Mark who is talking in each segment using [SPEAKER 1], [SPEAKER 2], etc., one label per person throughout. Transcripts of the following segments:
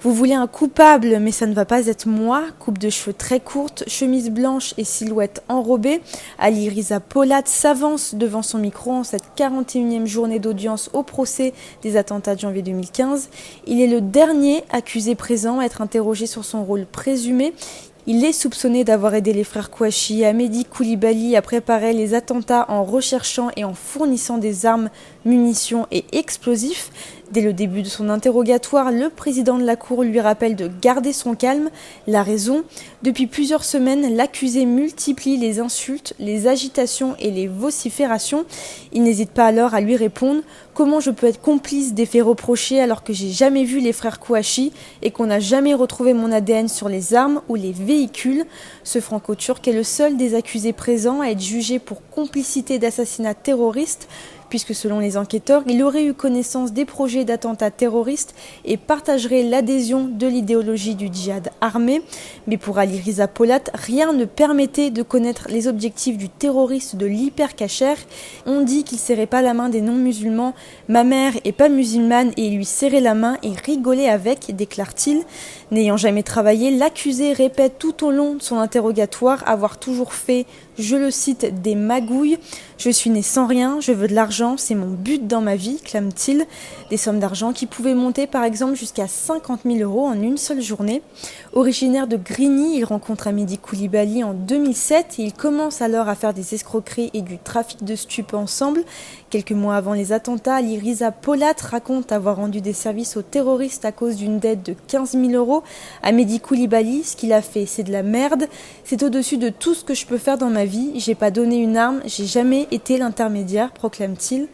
[SPEAKER 1] Vous voulez un coupable, mais ça ne va pas être moi. Coupe de cheveux très courte, chemise blanche et silhouette enrobée. Ali Riza Polat s'avance devant son micro en cette 41e journée d'audience au procès des attentats de janvier 2015. Il est le dernier accusé présent à être interrogé sur son rôle présumé. Il est soupçonné d'avoir aidé les frères Kouachi et Hamedi Koulibaly à préparer les attentats en recherchant et en fournissant des armes, munitions et explosifs. Dès le début de son interrogatoire, le président de la Cour lui rappelle de garder son calme. La raison ? Depuis plusieurs semaines, l'accusé multiplie les insultes, les agitations et les vociférations. Il n'hésite pas alors à lui répondre « Comment je peux être complice des faits reprochés alors que j'ai jamais vu les frères Kouachi et qu'on n'a jamais retrouvé mon ADN sur les armes ou les véhicules ?» Ce franco-turc est le seul des accusés présents à être jugé pour complicité d'assassinat terroriste, puisque selon les enquêteurs, il aurait eu connaissance des projets d'attentats terroristes et partagerait l'adhésion de l'idéologie du djihad armé. Mais pour Ali Riza Polat, rien ne permettait de connaître les objectifs du terroriste de l'hypercacher. On dit qu'il serrait pas la main des non-musulmans. Ma mère est pas musulmane et il lui serrait la main et rigolait avec, déclare-t-il. N'ayant jamais travaillé, l'accusé répète tout au long de son interrogatoire avoir toujours fait, je le cite, des magouilles. Je suis né sans rien, je veux de l'argent, c'est mon but dans ma vie, clame-t-il. Des sommes d'argent qui pouvaient monter par exemple jusqu'à 50 000 € en une seule journée. Originaire de Grigny, il rencontre Hamedi Koulibaly en 2007 et il commence alors à faire des escroqueries et du trafic de stupes ensemble. Quelques mois avant les attentats, Ali Riza Polat raconte avoir rendu des services aux terroristes à cause d'une dette de 15 000 €. Hamedi Koulibaly, ce qu'il a fait, c'est de la merde. C'est au-dessus de tout ce que je peux faire dans ma vie. J'ai pas donné une arme, j'ai jamais été l'intermédiaire, proclame-t-il.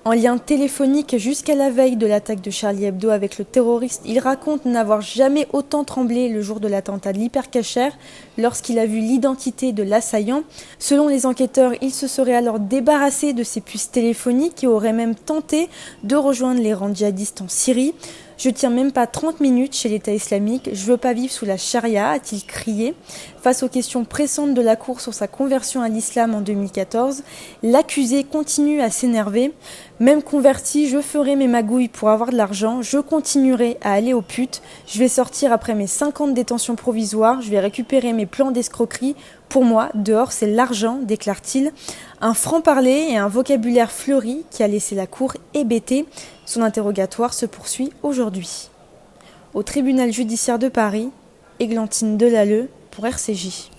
[SPEAKER 1] En lien téléphonique jusqu'à la veille de l'attaque de Charlie Hebdo avec le terroriste, il raconte n'avoir jamais autant tremblé le jour de l'attentat de l'hypercacher lorsqu'il a vu l'identité de l'assaillant. Selon les enquêteurs, il se serait alors débarrassé de ses puces téléphoniques et aurait même tenté de rejoindre les rangs djihadistes en Syrie. Je tiens même pas 30 minutes chez l'État islamique, je veux pas vivre sous la charia, a-t-il crié. Face aux questions pressantes de la Cour sur sa conversion à l'islam en 2014, l'accusé continue à s'énerver. Même converti, je ferai mes magouilles pour avoir de l'argent, je continuerai à aller aux putes, je vais sortir après mes 5 ans de détention provisoire, je vais récupérer mes plans d'escroquerie. Pour moi, dehors, c'est l'argent, déclare-t-il. Un franc-parler et un vocabulaire fleuri qui a laissé la Cour hébétée. Son interrogatoire se poursuit aujourd'hui. Au tribunal judiciaire de Paris, Églantine Delalleux pour RCJ.